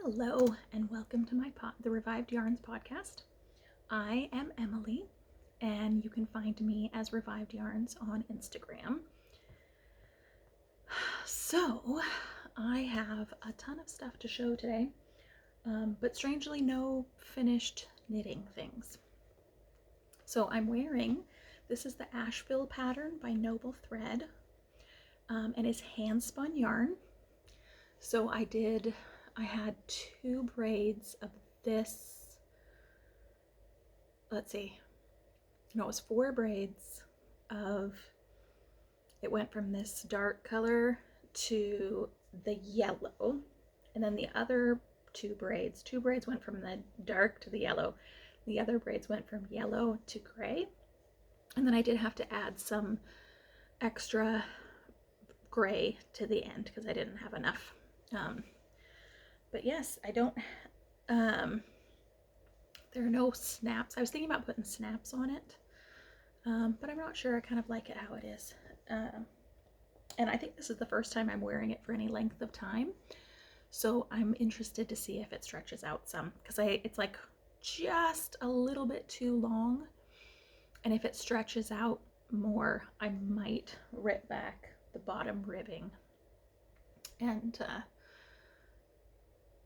Hello and welcome to the Revived Yarns podcast. I am Emily and you can find me as Revived Yarns on Instagram. So I have a ton of stuff to show today, but strangely no finished knitting things. So I'm wearing, this is the Asheville pattern by Noble Thread, and it's hand spun yarn. So I had two braids of this, it was four braids of, it went from this dark color to the yellow, and then the other two braids went from the dark to the yellow. The other braids went from yellow to gray, and then I did have to add some extra gray to the end because I didn't have enough. But yes, I don't, there are no snaps. I was thinking about putting snaps on it, but I'm not sure. I kind of like it how it is. And I think this is the first time I'm wearing it for any length of time. So I'm interested to see if it stretches out some, because it's like just a little bit too long. And if it stretches out more, I might rip back the bottom ribbing and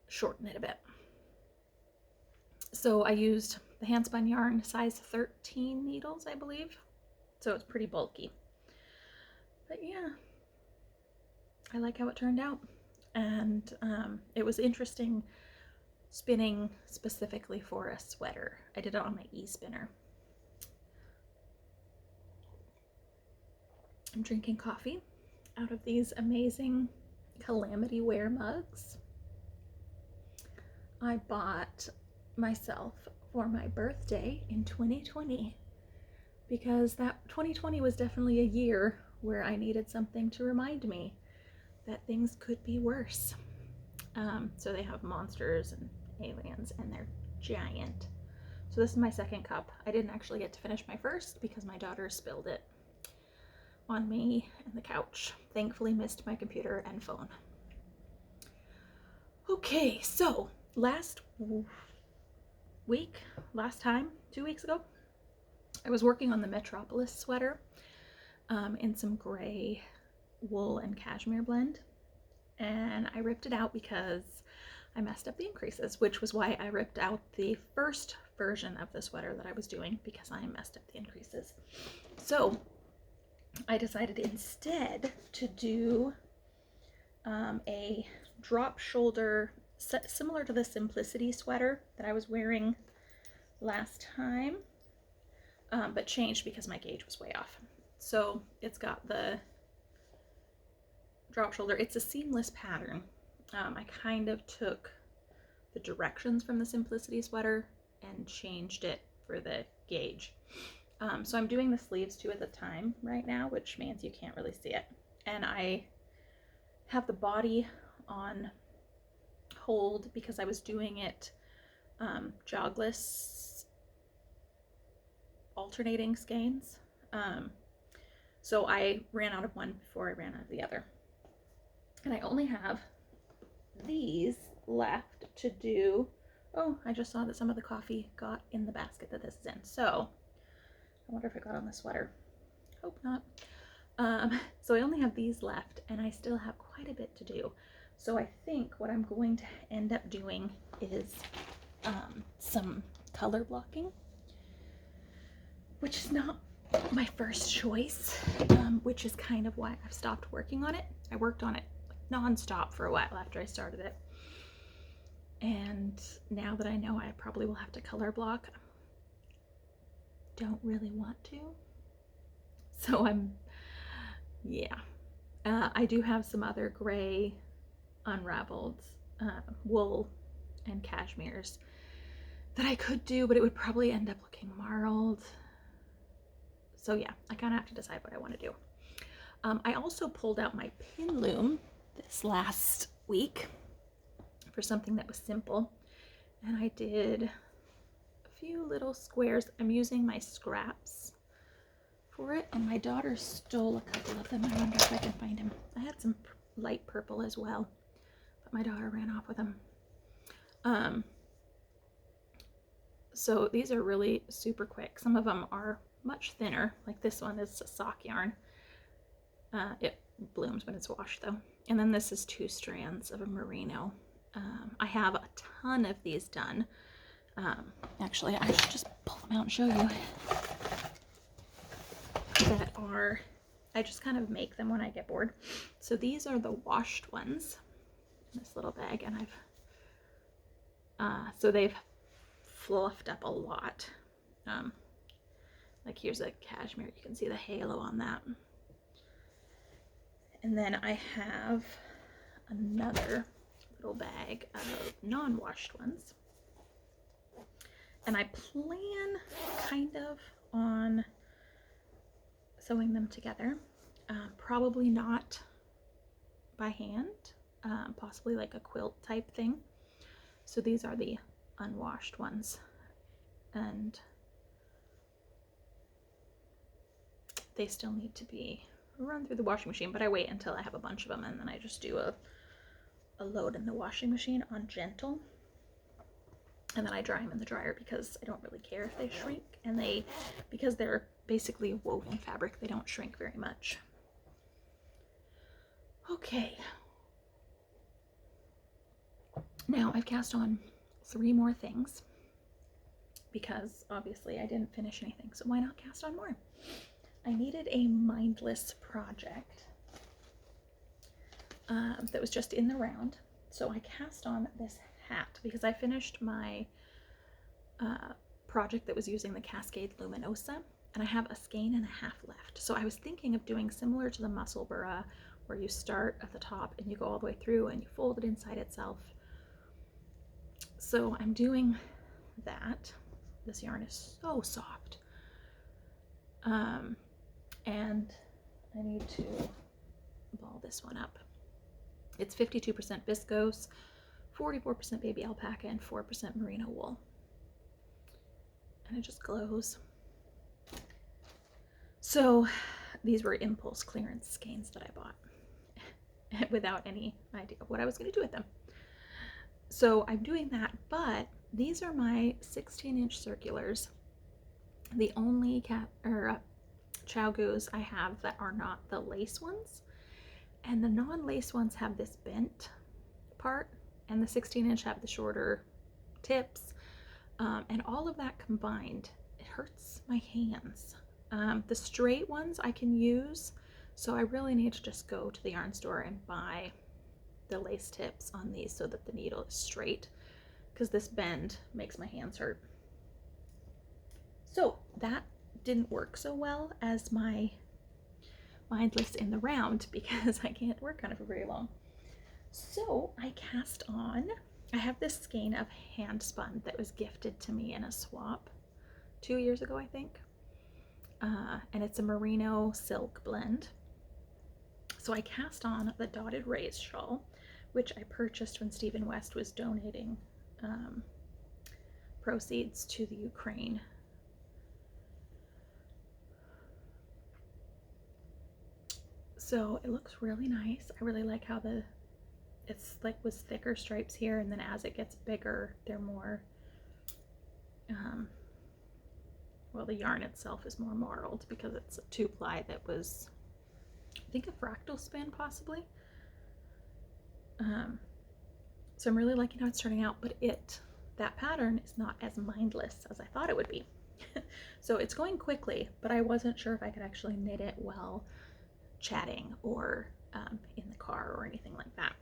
shorten it a bit. So I used the handspun yarn, size 13 needles, I believe. So it's pretty bulky. But yeah, I like how it turned out. And it was interesting spinning specifically for a sweater. I did it on my e-spinner. I'm drinking coffee out of these amazing Calamity Wear mugs I bought myself for my birthday in 2020, because that 2020 was definitely a year where I needed something to remind me that things could be worse. So they have monsters and aliens, and they're giant. So this is my second cup. I didn't actually get to finish my first because my daughter spilled it on me and the couch. Thankfully missed my computer and phone. Okay, so last 2 weeks ago, I was working on the Metropolis sweater in some gray wool and cashmere blend, and I ripped it out because I messed up the increases, which was why I ripped out the first version of the sweater that I was doing, because I messed up the increases. So I decided instead to do a drop shoulder, similar to the Simplicity sweater that I was wearing last time, but changed because my gauge was way off. So it's got the drop shoulder. It's a seamless pattern. I kind of took the directions from the Simplicity sweater and changed it for the gauge. So I'm doing the sleeves two at a time right now, which means you can't really see it. And I have the body on hold because I was doing it Jogless alternating skeins. So I ran out of one before I ran out of the other. And I only have these left to do. Oh, I just saw that some of the coffee got in the basket that this is in. So I wonder if it got on the sweater. Hope not. So I only have these left, and I still have quite a bit to do. So I think what I'm going to end up doing is some color blocking, which is not my first choice, which is kind of why I've stopped working on it. I worked on it non-stop for a while after I started it, and now that I know I probably will have to color block, don't really want to. So I do have some other gray unraveled wool and cashmeres that I could do, but it would probably end up looking marled. So yeah, I kind of have to decide what I want to do. I also pulled out my pin loom this last week for something that was simple, and I did a few little squares. I'm using my scraps for it, and my daughter stole a couple of them. I wonder if I can find them. I had some light purple as well, but my daughter ran off with them. Um, so these are really super quick. Some of them are much thinner, like this one is a sock yarn. It blooms when it's washed though. And then this is 2 strands of a merino. I have a ton of these done. Actually, I should just pull them out and show you. That are, I just kind of make them when I get bored. So these are the washed ones in this little bag, and so they've fluffed up a lot. Like here's a cashmere, you can see the halo on that. And then I have another little bag of non-washed ones. And I plan kind of on sewing them together. Probably not by hand, possibly like a quilt type thing. So these are the unwashed ones. And they still need to be run through the washing machine, but I wait until I have a bunch of them and then I just do a load in the washing machine on gentle, and then I dry them in the dryer because I don't really care if they shrink, and because they're basically woven fabric, they don't shrink very much. Okay, now I've cast on 3 more things because obviously I didn't finish anything, so why not cast on more? I needed a mindless project that was just in the round. So I cast on this hat because I finished my project that was using the Cascade Luminosa, and I have a skein and a half left. So I was thinking of doing similar to the Musselburgh, where you start at the top and you go all the way through and you fold it inside itself. So I'm doing that. This yarn is so soft. And I need to ball this one up. It's 52% viscose, 44% baby alpaca, and 4% merino wool. And it just glows. So these were impulse clearance skeins that I bought without any idea of what I was going to do with them. So I'm doing that, but these are my 16-inch circulars. The only Chiaogoos I have that are not the lace ones, and the non-lace ones have this bent part, and the 16-inch have the shorter tips, and all of that combined, it hurts my hands. The straight ones I can use, so I really need to just go to the yarn store and buy the lace tips on these so that the needle is straight, because this bend makes my hands hurt. So that didn't work so well as my mindless in the round because I can't work on it for very long. So I cast on, I have this skein of handspun that was gifted to me in a swap 2 years ago, I think. And it's a merino silk blend. So I cast on the dotted raised shawl, which I purchased when Stephen West was donating proceeds to the Ukraine. So it looks really nice. I really like how it's like with thicker stripes here, and then as it gets bigger, they're more, well, the yarn itself is more marled because it's a 2-ply that was, I think, a fractal spin possibly. So I'm really liking how it's turning out, but that pattern is not as mindless as I thought it would be. So it's going quickly, but I wasn't sure if I could actually knit it while chatting or in the car or anything like that.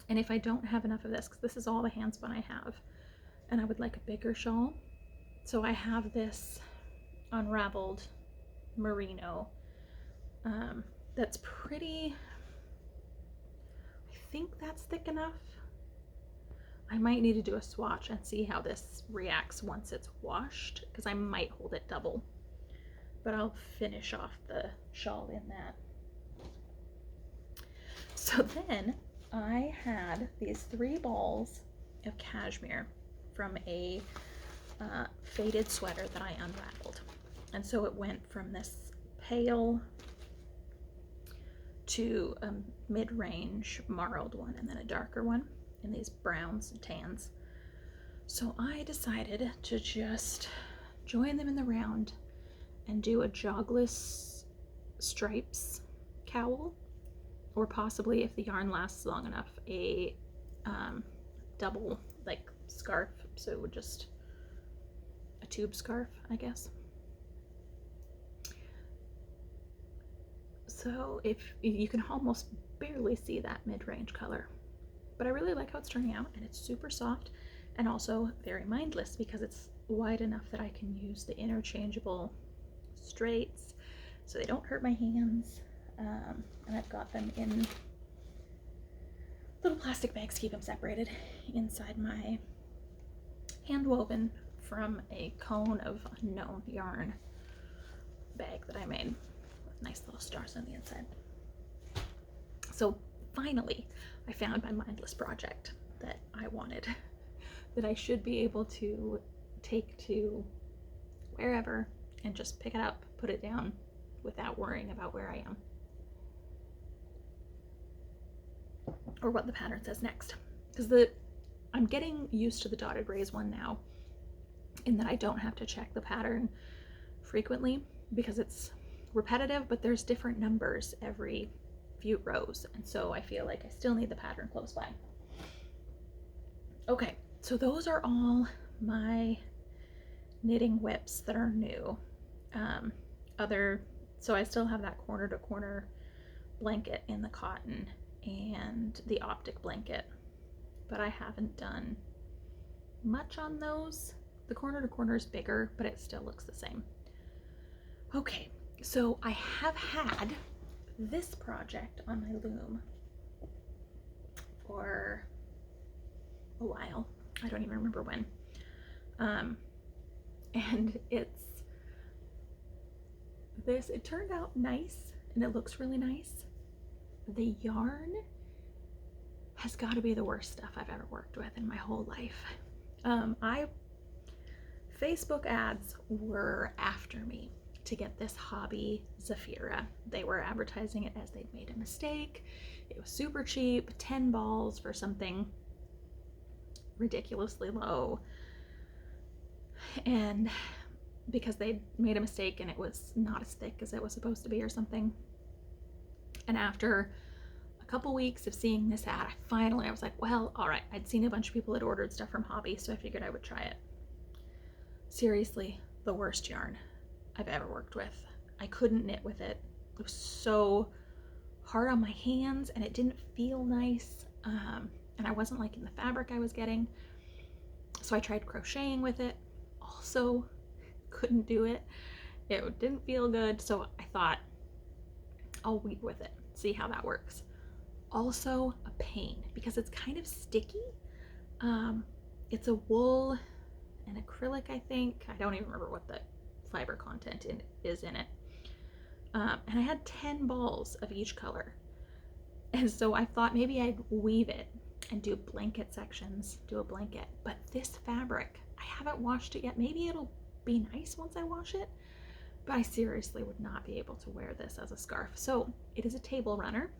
And if I don't have enough of this, because this is all the handspun I have, and I would like a bigger shawl, so I have this unraveled merino that's pretty, I think that's thick enough. I might need to do a swatch and see how this reacts once it's washed, because I might hold it double, but I'll finish off the shawl in that. So then I had these 3 balls of cashmere from a faded sweater that I unraveled. And so it went from this pale to a mid-range marled one and then a darker one. in these browns and tans. So I decided to just join them in the round and do a jogless stripes cowl, or possibly, if the yarn lasts long enough, a double like scarf, so it would just a tube scarf, I guess. So if you can almost barely see that mid-range color, but I really like how it's turning out, and it's super soft and also very mindless because it's wide enough that I can use the interchangeable straights so they don't hurt my hands. And I've got them in little plastic bags to keep them separated inside my hand woven from a cone of unknown yarn bag that I made with nice little stars on the inside. So finally I found my mindless project that I wanted, that I should be able to take to wherever and just pick it up, put it down without worrying about where I am or what the pattern says next. Because I'm getting used to the dotted rays one now, in that I don't have to check the pattern frequently because it's repetitive, but there's different numbers every few rows, and so I feel like I still need the pattern close by. Okay, so those are all my knitting whips that are new. So I still have that corner to corner blanket in the cotton and the optic blanket, but I haven't done much on those. The corner to corner is bigger, but it still looks the same. Okay, so I have had this project on my loom for a while. I don't even remember when. And it turned out nice and it looks really nice. The yarn has got to be the worst stuff I've ever worked with in my whole life. Facebook ads were after me to get this Hobbii Zafira. They were advertising it as they'd made a mistake. It was super cheap, 10 balls for something ridiculously low. And because they made a mistake and it was not as thick as it was supposed to be or something. And after a couple weeks of seeing this ad, I was like, well, all right. I'd seen a bunch of people had ordered stuff from Hobbii, so I figured I would try it. Seriously, the worst yarn I've ever worked with. I couldn't knit with it. It was so hard on my hands and it didn't feel nice. And I wasn't liking the fabric I was getting. So I tried crocheting with it. Also couldn't do it. It didn't feel good. So I thought I'll weave with it, see how that works. Also a pain because it's kind of sticky. It's a wool and acrylic, I think. I don't even remember what the fiber content is in it. And I had 10 balls of each color. And so I thought maybe I'd weave it and do blanket sections, do a blanket. But this fabric, I haven't washed it yet. Maybe it'll be nice once I wash it, but I seriously would not be able to wear this as a scarf. So it is a table runner,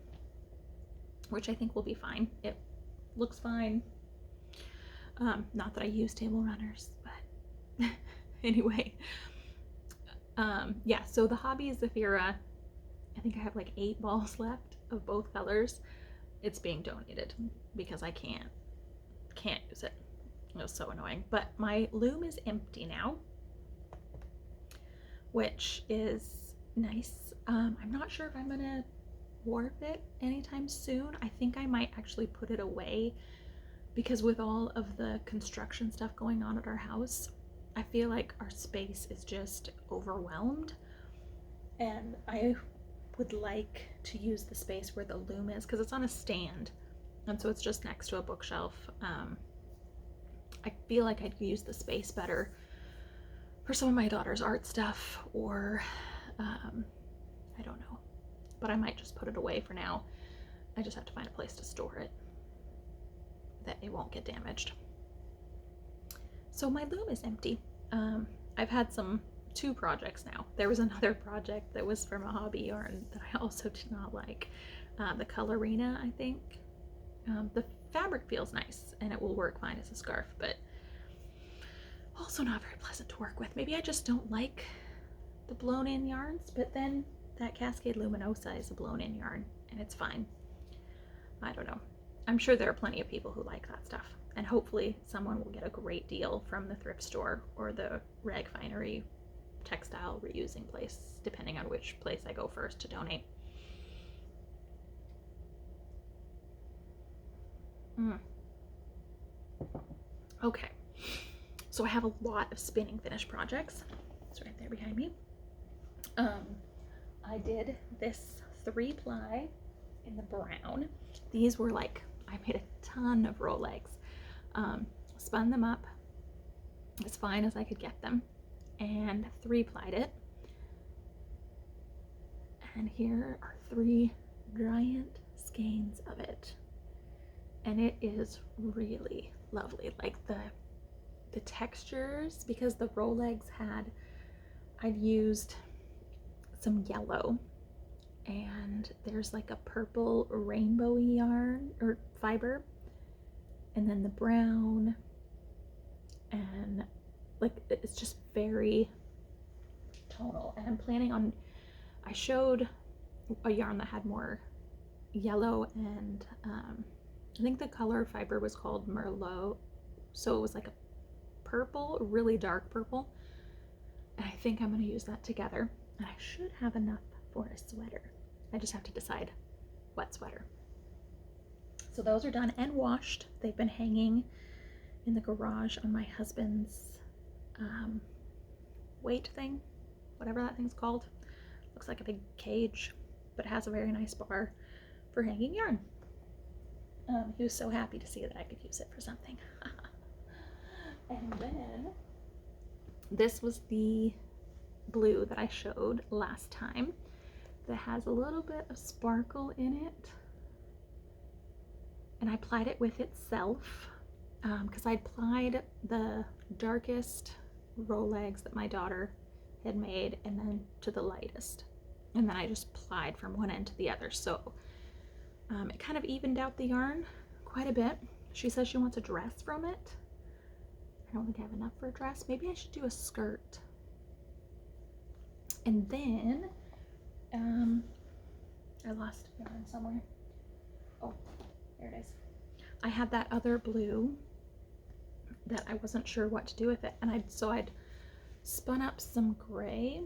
which I think will be fine. It looks fine. Not that I use table runners, but anyway. Yeah, so the Hobbii Zafira, I think I have like 8 balls left of both colors. It's being donated because I can't use it. It was so annoying. But my loom is empty now, which is nice. I'm not sure if I'm gonna warp it anytime soon. I think I might actually put it away because with all of the construction stuff going on at our house, I feel like our space is just overwhelmed, and I would like to use the space where the loom is because it's on a stand, and so it's just next to a bookshelf. I feel like I'd use the space better for some of my daughter's art stuff, or I don't know, but I might just put it away for now. I just have to find a place to store it that it won't get damaged. So my loom is empty. I've had 2 projects now. There was another project that was from a Hobbii yarn that I also did not like. The Colorina, I think. The fabric feels nice and it will work fine as a scarf, but also not very pleasant to work with. Maybe I just don't like the blown in yarns, but then that Cascade Luminosa is a blown in yarn and it's fine. I don't know. I'm sure there are plenty of people who like that stuff, and hopefully someone will get a great deal from the thrift store or the rag finery textile reusing place, depending on which place I go first to donate. Okay, so I have a lot of spinning finish projects. It's right there behind me. I did this 3-ply in the brown. These were like, I made a ton of roll legs, spun them up as fine as I could get them, and 3-plied it. And here are 3 giant skeins of it, and it is really lovely. Like the textures, because the roll legs I'd used some yellow, and there's like a purple rainbowy yarn or fiber, and then the brown, and like it's just very tonal. And I'm planning on, I showed a yarn that had more yellow, and I think the color fiber was called Merlot, so it was like a purple, really dark purple, and I think I'm going to use that together, and I should have enough for a sweater. I just have to decide what sweater. So those are done and washed. They've been hanging in the garage on my husband's weight thing, whatever that thing's called. Looks like a big cage, but it has a very nice bar for hanging yarn. He was so happy to see that I could use it for something. And then this was the blue that I showed last time that has a little bit of sparkle in it, and I plied it with itself because I plied the darkest roll legs that my daughter had made, and then to the lightest, and then I just plied from one end to the other, so it kind of evened out the yarn quite a bit. She says she wants a dress from it. I don't think I have enough for a dress. Maybe I should do a skirt. And then I lost yarn somewhere. Oh, there it is. I had that other blue that I wasn't sure what to do with it, and I'd spun up some gray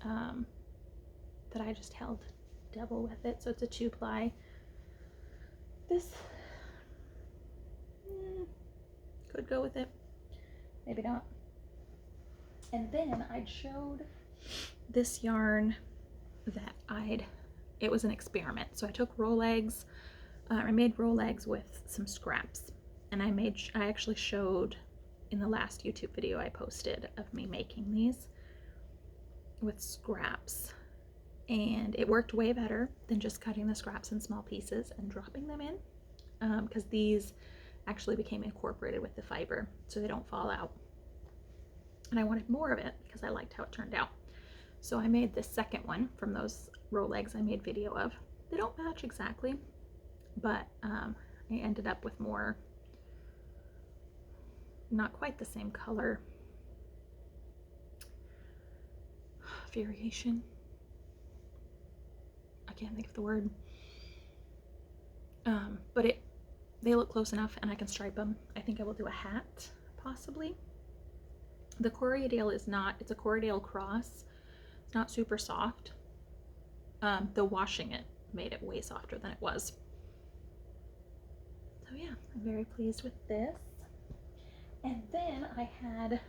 that I just held double with it, so it's a 2-ply. This could go with it, maybe not. And then I'd showed this yarn that it was an experiment. So I took roll legs, I made roll legs with some scraps, and I actually showed in the last YouTube video I posted of me making these with scraps, and it worked way better than just cutting the scraps in small pieces and dropping them in, because these actually became incorporated with the fiber so they don't fall out. And I wanted more of it because I liked how it turned out. So I made this second one from those roll legs I made video of. They don't match exactly, but I ended up with more, not quite the same color variation. I can't think of the word. But they look close enough, and I can stripe them. I think I will do a hat, possibly. The Corriedale it's a Corriedale cross. It's not super soft. The washing it made it way softer than it was. So yeah, I'm very pleased with this. And then I had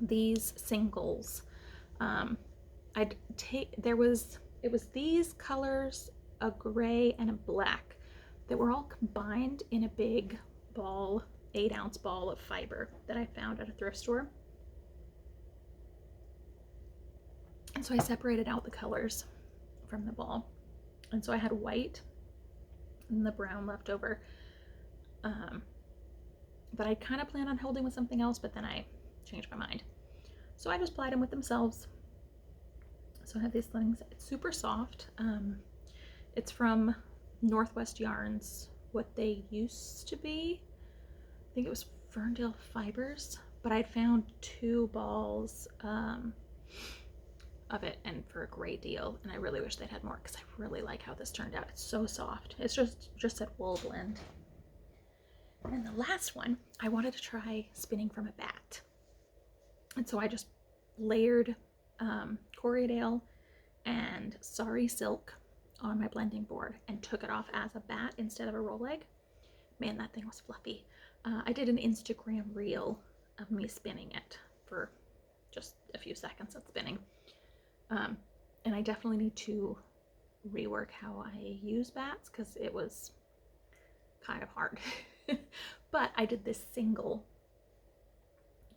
these singles. It was these colors, a gray and a black, that were all combined in a big ball, 8-ounce ball of fiber that I found at a thrift store. And so I separated out the colors from the ball. And so I had white and the brown left over. That I kind of planned on holding with something else, but then I changed my mind. So I just plied them with themselves. So I have these things. It's super soft. It's from Northwest Yarns what they used to be. I think it was Ferndale Fibers, but I'd found 2 balls of it, and for a great deal, and I really wish they'd had more because I really like how this turned out. It's so soft. It's just a wool blend. And the last one, I wanted to try spinning from a bat, and so I just layered Corriedale and Sari silk on my blending board and took it off as a bat instead of a roll leg. Man, that thing was fluffy. I did an Instagram reel of me spinning it for just a few seconds of spinning. And I definitely need to rework how I use bats because it was kind of hard. But I did this single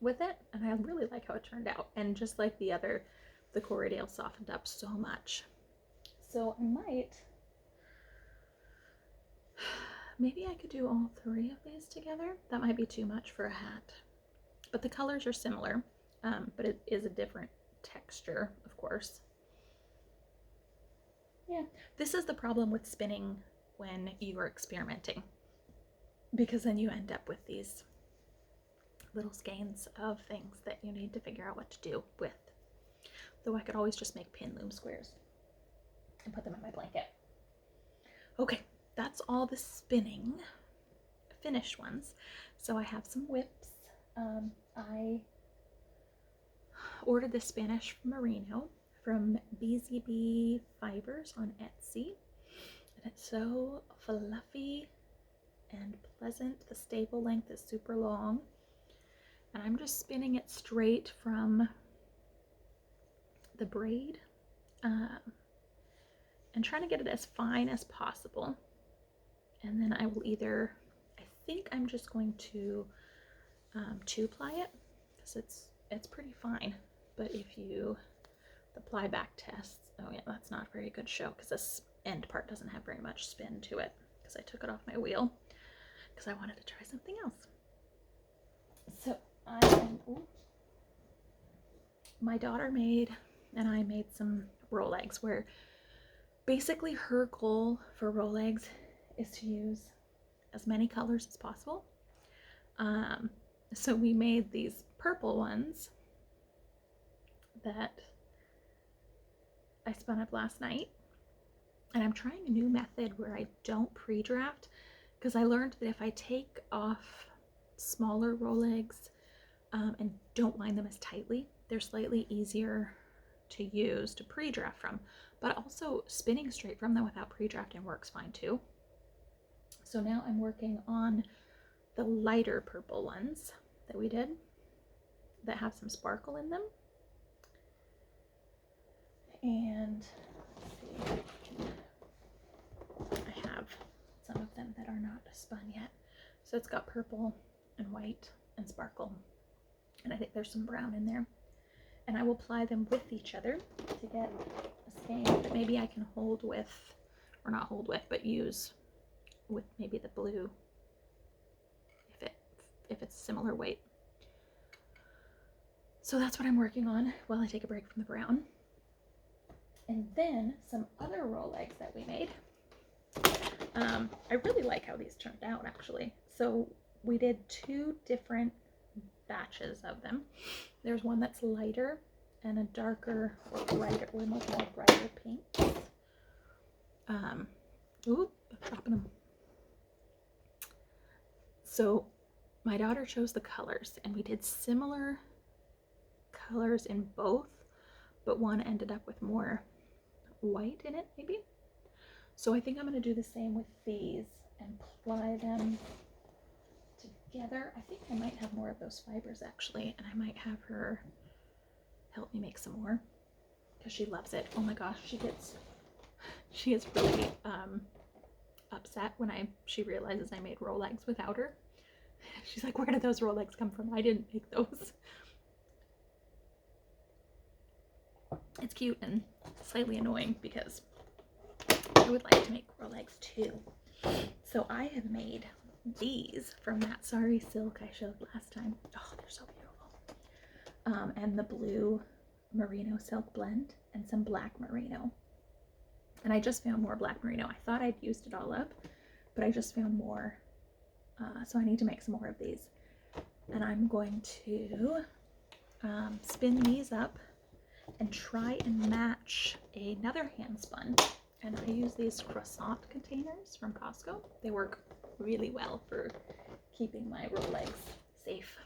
with it, and I really like how it turned out. And just like the other, the Corriedale softened up so much. So I maybe I could do all 3 of these together. That might be too much for a hat. But the colors are similar, but it is a different texture, of course. Yeah, this is the problem with spinning when you are experimenting, because then you end up with these little skeins of things that you need to figure out what to do with. Though I could always just make pin loom squares and put them in my blanket. Okay, that's all the spinning finished ones. So I have some whips. I ordered the Spanish merino from BZB Fibers on Etsy, and it's so fluffy and pleasant. The staple length is super long, and I'm just spinning it straight from the braid and trying to get it as fine as possible. And then I will either, I think I'm just going to 2-ply it because it's pretty fine. But if you, the ply back tests, oh yeah, that's not a very good show because this end part doesn't have very much spin to it because I took it off my wheel because I wanted to try something else. So my daughter made, and I made some roll eggs where basically her goal for roll eggs is to use as many colors as possible. So we made these purple ones that I spun up last night, and I'm trying a new method where I don't pre-draft, because I learned that if I take off smaller roll eggs and don't line them as tightly, they're slightly easier to use to pre-draft from, but also spinning straight from them without pre-drafting works fine too. So now I'm working on the lighter purple ones that we did that have some sparkle in them. And let's see, I have some of them that are not spun yet. So it's got purple and white and sparkle, and I think there's some brown in there. And I will ply them with each other to get a skein that maybe I can hold with, or not hold with, but use with maybe the blue if it's similar weight. So that's what I'm working on while I take a break from the brown. And then some other roll eggs that we made. I really like how these turned out, actually. So we did 2 different batches of them. There's one that's lighter and a darker or brighter, or more brighter pink. Ooh, I'm dropping them. So my daughter chose the colors, and we did similar colors in both, but one ended up with more white in it, maybe. So I think I'm going to do the same with these and ply them together. I think I might have more of those fibers actually, and I might have her help me make some more because she loves it. Oh my gosh, she is really upset when she realizes I made roll eggs without her. She's like, where did those roll eggs come from? I didn't make those. It's cute and slightly annoying because I would like to make roll eggs too. So I have made these from that Sari silk I showed last time. Oh, they're so beautiful. And the blue merino silk blend and some black merino. And I just found more black merino. I thought I'd used it all up, but I just found more. So I need to make some more of these. And I'm going to spin these up and try and match another handspun. And I use these croissant containers from Costco. They work really well for keeping my roll legs safe.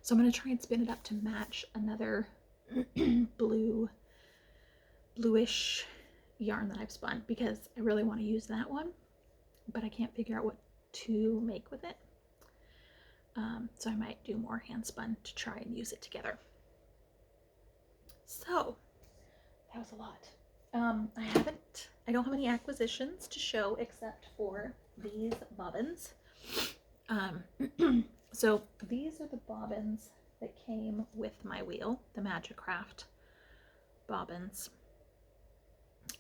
So I'm going to try and spin it up to match another bluish yarn that I've spun, because I really want to use that one, but I can't figure out what to make with it. So I might do more handspun to try and use it together. So that was a lot. I don't have any acquisitions to show except for these bobbins. So these are the bobbins that came with my wheel, the Magic Craft bobbins.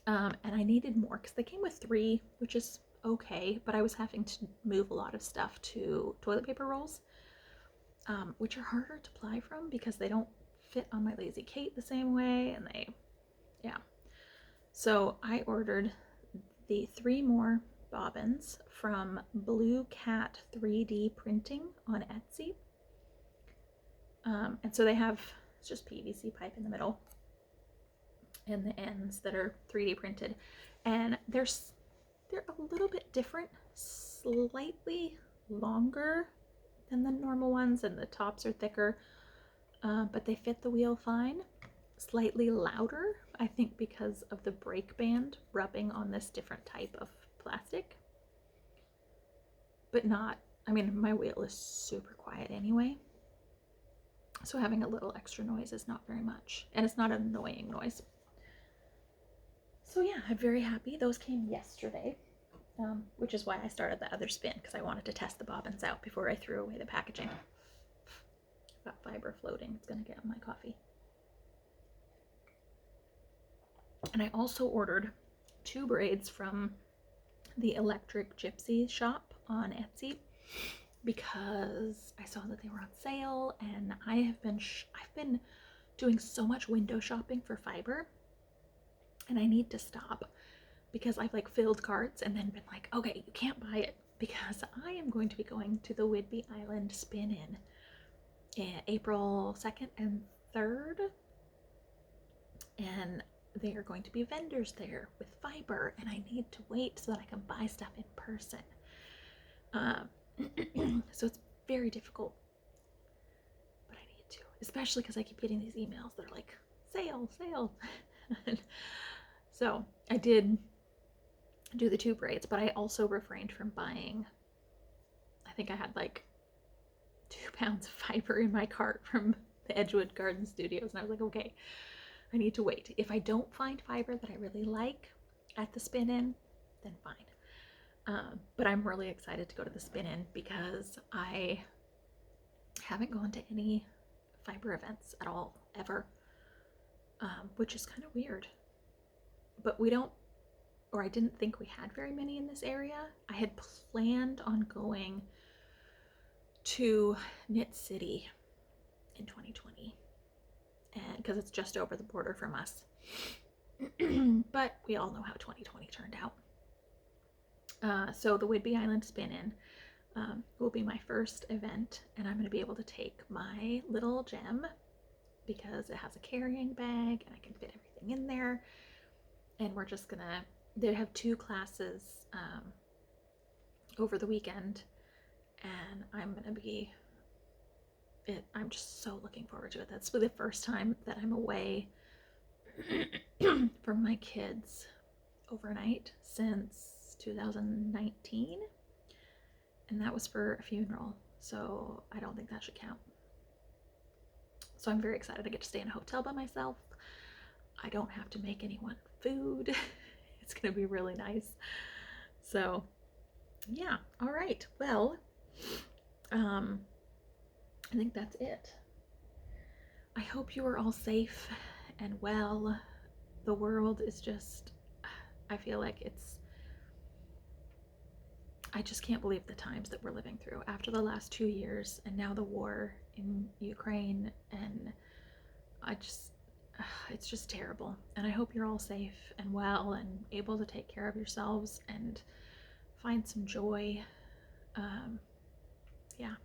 And I needed more because they came with 3, which is okay, but I was having to move a lot of stuff to toilet paper rolls, which are harder to ply from because they don't fit on my Lazy Kate the same way, and yeah. So I ordered the 3 more bobbins from Blue Cat 3D Printing on Etsy. And so they have, it's just PVC pipe in the middle and the ends that are 3D printed, and they're a little bit different, slightly longer than the normal ones, and the tops are thicker, but they fit the wheel fine. Slightly louder, I think, because of the brake band rubbing on this different type of plastic, but not, I mean, my wheel is super quiet anyway, so having a little extra noise is not very much, and it's not an annoying noise. So yeah, I'm very happy. Those came yesterday, which is why I started the other spin, because I wanted to test the bobbins out before I threw away the packaging. Got fiber floating. It's going to get on my coffee. And I also ordered 2 braids from the Electric Gypsy Shop on Etsy because I saw that they were on sale, and I've been doing so much window shopping for fiber, and I need to stop because I've like filled carts and then been like, okay, you can't buy it because I am going to be going to the Whidbey Island spin-in April 2nd and 3rd, and they are going to be vendors there with fiber, and I need to wait so that I can buy stuff in person. So it's very difficult, but I need to, especially because I keep getting these emails that are like, sale, sale. So I did do the 2 braids, but I also refrained from buying, I think I had like 2 pounds of fiber in my cart from the Edgewood Garden Studios, and I was like, okay, I need to wait. If I don't find fiber that I really like at the spin-in, then fine. But I'm really excited to go to the spin-in because I haven't gone to any fiber events at all, ever, which is kind of weird. But we don't, or I didn't think we had very many in this area. I had planned on going to Knit City in 2020, and because it's just over the border from us. But we all know how 2020 turned out. So the Whidbey Island Spin-In will be my first event, and I'm going to be able to take my little gem because it has a carrying bag and I can fit everything in there. And we're just gonna, they have 2 classes over the weekend, and I'm just so looking forward to it. That's the first time that I'm away from my kids overnight since 2019, and that was for a funeral, so I don't think that should count. So I'm very excited. I get to stay in a hotel by myself. I don't have to make anyone food. It's gonna be really nice. So yeah, all right, well, I think that's it. I hope you are all safe and well. The world is just, I feel like I just can't believe the times that we're living through after the last 2 years, and now the war in Ukraine, and it's just terrible. And I hope you're all safe and well and able to take care of yourselves and find some joy. Yeah.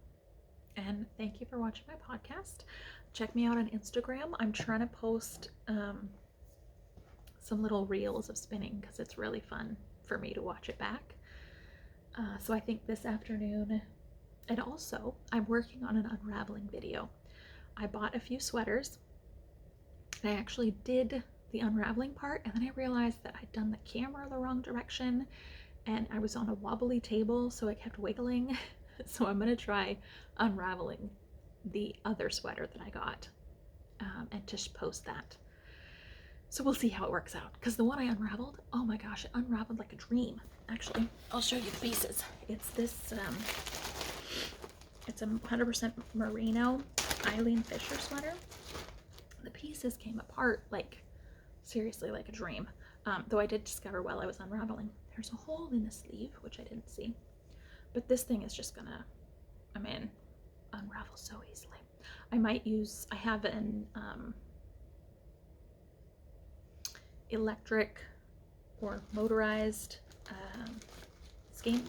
And thank you for watching my podcast. Check me out on Instagram. I'm trying to post some little reels of spinning because it's really fun for me to watch it back. So I think this afternoon, and also I'm working on an unraveling video. I bought a few sweaters. I actually did the unraveling part, and then I realized that I'd done the camera the wrong direction, and I was on a wobbly table, so it kept wiggling. So I'm gonna try unraveling the other sweater that I got and just post that. So we'll see how it works out, because the one I unraveled, oh my gosh, it unraveled like a dream. Actually, I'll show you the pieces. It's this, it's a 100% merino Eileen Fisher sweater. The pieces came apart like, seriously, like a dream. Though I did discover while I was unraveling, there's a hole in the sleeve, which I didn't see. But this thing is just gonna, I mean, unravel so easily. I might use, I have an electric or motorized skein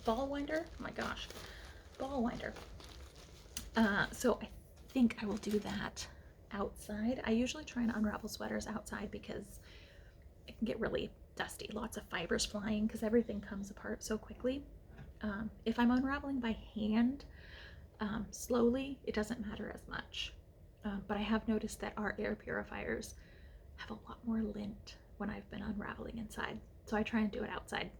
ball winder. Oh my gosh, ball winder. So I think I will do that outside. I usually try and unravel sweaters outside because it can get really dusty, lots of fibers flying because everything comes apart so quickly. If I'm unraveling by hand, slowly, it doesn't matter as much. But I have noticed that our air purifiers have a lot more lint when I've been unraveling inside. So I try and do it outside.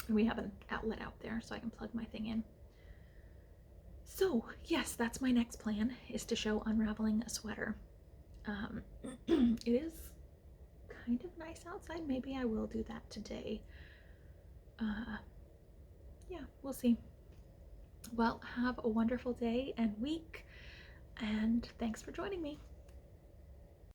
And we have an outlet out there so I can plug my thing in. So yes, that's my next plan, is to show unraveling a sweater. It is kind of nice outside. Maybe I will do that today. Yeah, we'll see. Well, have a wonderful day and week, and thanks for joining me.